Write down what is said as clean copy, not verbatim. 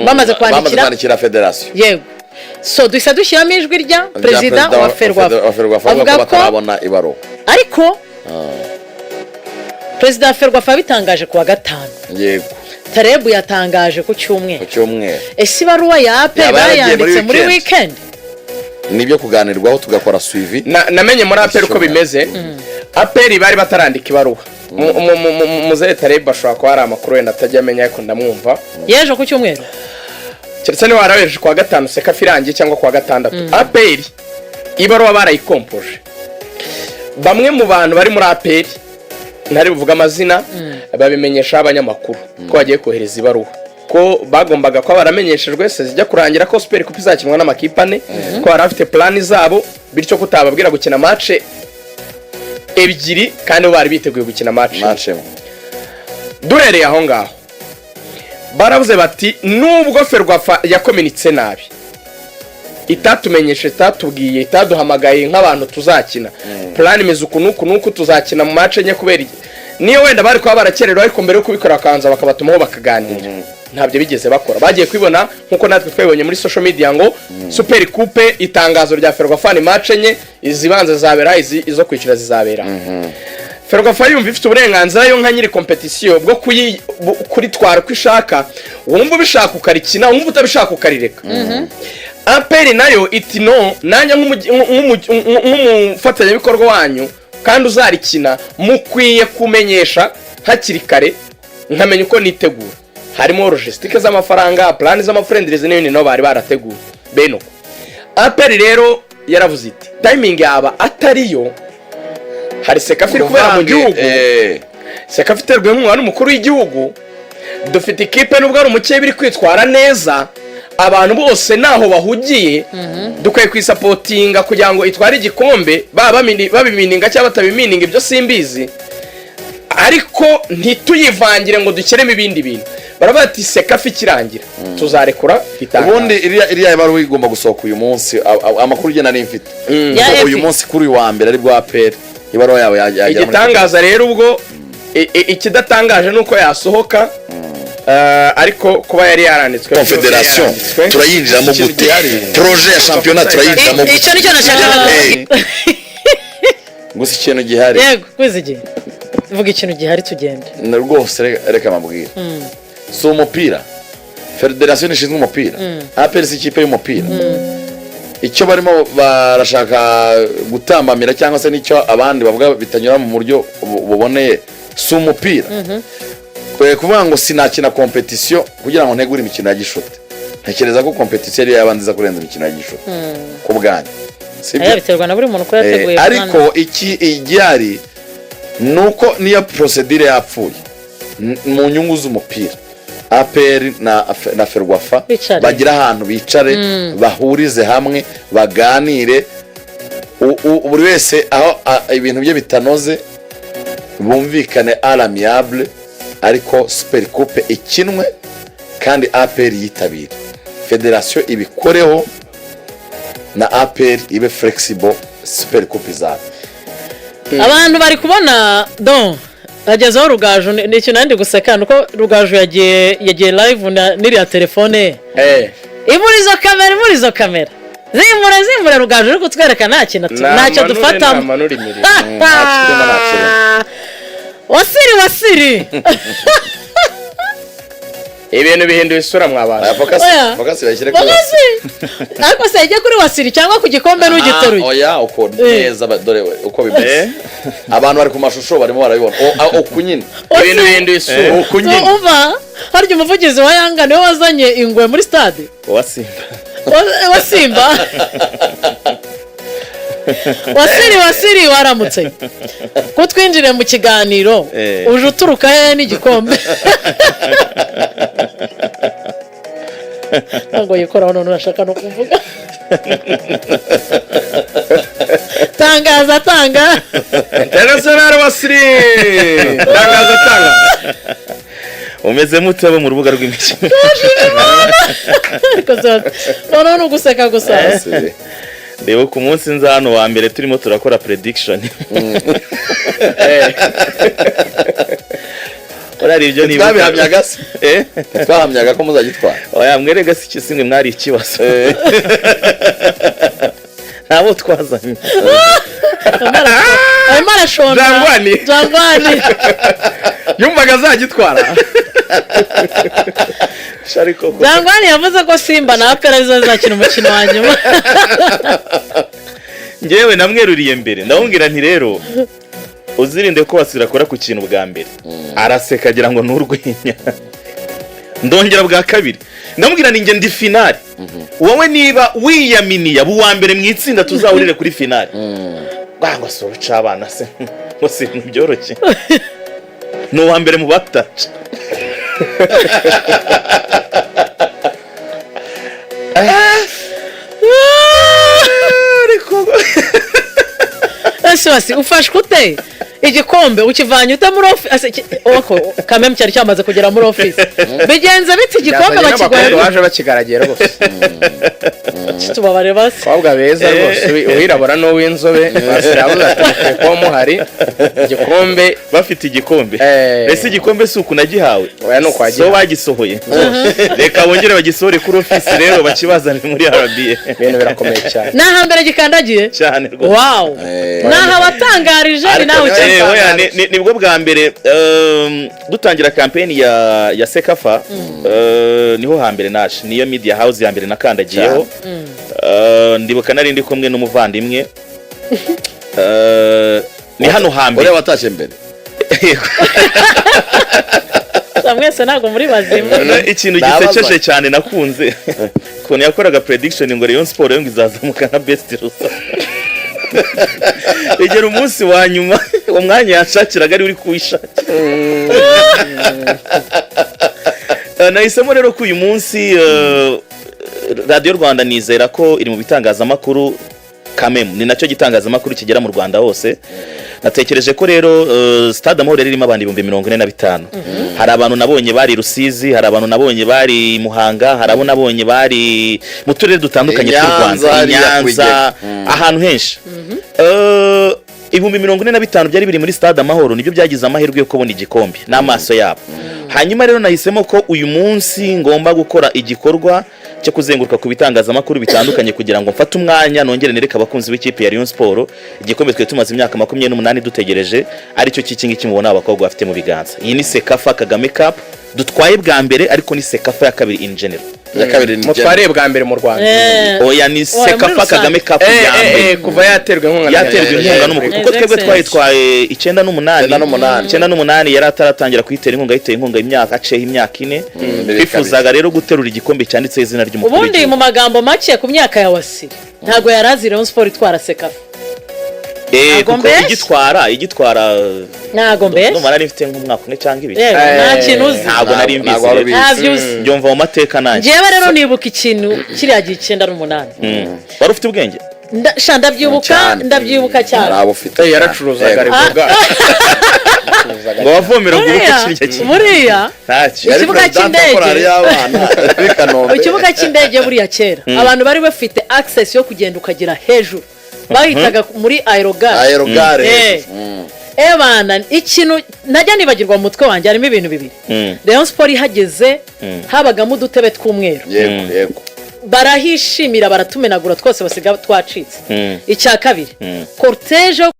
bamaze kwandikira federation yego so dusa dushyiramo ijwi rya president wa Ferwafa avuga ko batarabona ibaro ariko president wa Ferwafa bitangaje kuwa gatanu yego Tarebu yatangaje ku cyumweru ese baruwa ya APR bayanditse muri weekend nibyo kuganirwaho tugakora suivi namenye muri APR uko bimeze APR bari batarandika ibaruwa muzere Tarebu ashobora kuba ari amakuru wenda atajya amenya ariko ndamwumva yeje ku cyumweru keretse ni waraweje kuwa gatanu Sekafa irangiye cyangwa kuwa gatandatu APR ibaruwa barayikompoje bamwe mu bantu bari muri APR ntari buvuga amazina babimenyesha abanyamakuru ko bagiye kohereza ibaruwa ko bagombaga ko baramenyeshejwe se zijya kurangira ko Super Cup izakinwa n'amakipe ane ko barafite plan zabo bityo kutababwira gukina match ebyiri kandi bari biteguye gukina match durereye aho ngaho baravuze bati nubwo Ferwafa yakominitse nabi itatumenyeshe tatubwiye itaduhamagaye nk'abantu tuzakina plan imeze uku tuzakina mu match enye kubera niyo wenda bari kwa barakererwa ariko mbere yo kubikora kanza bakabatumaho bakaganira ntabyo bigeze bakora bagiye kwibona nkuko natwe twabonye muri social media ngo Super Cup itangazo rya Ferwafa ni match enye izibanze zabera izo kwicira zizabera Ferwafa yumva ifite uburenganzira yo nka nyiri competition bwo kuritwara kwishaka wumva ubishaka ukarikina wumva utabishaka ukarireka APR nayo iti no nanya nk'umufatanya bikorwa wanyu kandi uzarikina mukwiye kumenyesha hakiri kare nkamenya uko nitegura harimo logistique z'amafaranga plan z'amafriendlies n'ibindi no bari barateguye beno APR rero yaravuze iti timing yaba atariyo hari Sekafa kubera mu gihugu Sekafa iterwe nk'umwana n'umukuru w'igihugu dufite ikipe nubwo ari umukeye biri kwitwara neza abantu bose naho bahugiye dukwiye kwisapotinga kugira ngo itware igikombe babimininga cyangwa batabimininga ibyo simbizi ariko ntituyivangire ngo dukeremo ibindi bintu baravuga ati Sekafa ikirangira tuzarekura itangazo ubundi iriya baruwa igomba gusohoka uyu munsi amakuru ugenda n'imfite uyu munsi kuri wa mbere ari bwo APR ibaruwa yawe yajya igitangaza rero ubwo ikidatangaje nuko yasohoka ariko kuba yari yaranditswe Confederation turayinjiramo gute projet ya championnat turayinjiramo icyo nicyo nashaka gusa ikintu gihari yego kwizige vuga ikintu gihari tugende rwose reka mabwira so umupira Federation ishinzwe umupira APR si ikipe y'umupira icyo barimo barashaka gutambamira cyangwa se nicyo abandi bavuga bitanyura mu buryo buboneye si umupira kuvuga ngo sinakina competition kugira ngo ntegure imikino ya gishote ntekereza ko competition yari yabanziza kurenza imikino ya gishote ku bwanyu sibyo biterwa na buri muntu ko yateguye ariko iki igihari nuko niyo procedure yapfuye mu nyungu z'umupira APR na Ferwafa bagira ahantu bicare bahurize hamwe baganire buri wese aho ibintu bye bitanoze bumvikane amiable ariko Super Cup ikinwe kandi APR yitabira Federation ibikoreho na APR ibe flexible Super Cup izaba abantu bari kubona don agezeho Rugaju n'icyo nandi guseka nuko Rugaju yagiye live n'iriya telefone imurizo kamera zimure Rugaju uri kutwereka ntacyo dufatamo wasiri ibintu bihinduye isura mwabana focus bashyire kuri ariko se ijye kuri wasiri cyangwa ku gikombe n'ugiteruye oya uko neza dore uko bimeze abantu bari ku mashusho barimo barabibona ukunyine ibintu bihinduye isura ukunyine uva harya umuvugizi wa Yanga niwe wazanye ingwe muri stade wa Simba wasiri waramutse ko twinjire mu kiganiro uje uturuka he n'igikombe ngo yikoraho none urashaka no kuvuga tangaza international wasiri tangaza umeze mute abo mu rubuga rw'imikino none uguseka gusa Reba ku munsi nza hano wa mbere turimo turakora prediction urari ibyo ni twabihamyaga se twahamyaga ko muzagitwara oya mwerega si kisimwe mwari ikibazo nabo twazanye arimo arashonga Jangwani yumvaga azagitwara Jangwani yavuze ko Simba na APR zizakina umukino wa nyuma ngewe namweruriye mbere ndamubwira nti rero uzirinde ko wasirakora ku kintu bwa mbere araseka agira ngo n'urwenya ndongera bwa kabiri ndamubwira ni nge ndi finale wowe niba wiyaminiye abo wa mbere mu itsinda tuzahurire kuri finale ngo so cabana se ngo si byoroshye no wa mbere mu bataca Ese ufashwe ute igikombe ukivanye ute muri office kameme cyari cyamaze kugera muri office bigenze biti igikombe bakigwaye baje bakigaragiye rwose tubabare base kwabwa beza rwose uhirabura no w'inzobe basirabuza ko muhari igikombe bafite igikombe ese igikombe si ukunagihawe oya no kwagira so bagisohoye reka bongere bagisohore kuri office rero bakibazane muri RBA ibintu birakomeye cyane naha mbere gikandagiye cyane rwose wow naha watangarije ni nawe nibwo bwa mbere dutangira campaign ya Sekafa niho hambere naje niyo media house ya mbere nakandagiyeho ndibuka nari ndi kumwe n'umuvandimwe ni hano hambere ore wataje mbere mwese ntago muri bazima ikintu gisekeje cyane nakunze ukuntu yakoraga prediction ngo Rayon Sport yo izazamuka nka best rusa egera umunsi wa nyuma umwanya yashakiraga ari uri kuwishakira nahisemo rero ko uyu munsi Radio Rwanda nizera ko iri mu bitangazamakuru kameme ni nacyo gitangazamakuru kigera mu Rwanda hose natekereje ko rero Stade Amahoro irimo abantu 45 hari abantu nabonye bari Rusizi hari abantu nabonye bari Muhanga hari abo nabonye bari mu turere dutandukanye tw'u Rwanda Nyanza ahantu henshi 45 byari biri muri Stade Amahoro nibyo byagize amahirwe yo kubona igikombe n'amaso yabo hanyuma rero nahisemo ko uyu munsi ngomba gukora igikorwa cyo kuzenguruka ku bitangazamakuru bitandukanye kugira ngo mfate umwanya nongere nereka abakunzi b'ikipe ya Rayon Sport igikombe twe tumaze imyaka 28 dutegereje ari cyo kiki mubona abakobwa bafite mu biganza iyi ni Sekafa Kagame Cup dutwaye bwa mbere ariko ni Sekafa ya kabiri in general ya kabiri ni mutware bwa mbere mu Rwanda oya ni Sekafa Kagame Cup ya mbere kuva yaterwa inkunga n'umukuru kuko twebwe twayitwaye 98 yari ataratangira kuyitera inkunga yiteye inkunga imyaka aciye imyaka 4 bifuzaga rero guterura igikombe cyanditse izina ry'umukuru ubundi mu magambo make ku myaka ya Wasiri ntago yarazira Rayon Sport itwara Sekafa kuko igitwara ntago mbese no mara nifite nk'umwaka umwe cyangwa ibiri nta kintu uzi ntago nari mbizi byumva mu mateka nanjye jewe rero nibuka ikintu kiriya gihe 98 wari ufite ubwenge ndabyibuka cyane arabo ufite yaracuruzaga rivuga ngo wavomera guruka kirya buriya ikibuga cy'indege ikibuga cy'indege buriya kera abantu bari bafite access yo kugenda ukagira hejuru bahitaga muri aerogare bana ikintu najya nibagirwa mu mutwe wanjye harimo ibintu bibiri Rayon Sport ihageze habagamo udutebe tw'umweru yego barahishimira baratumenagura twose basiga twacitse icya kabiri cortege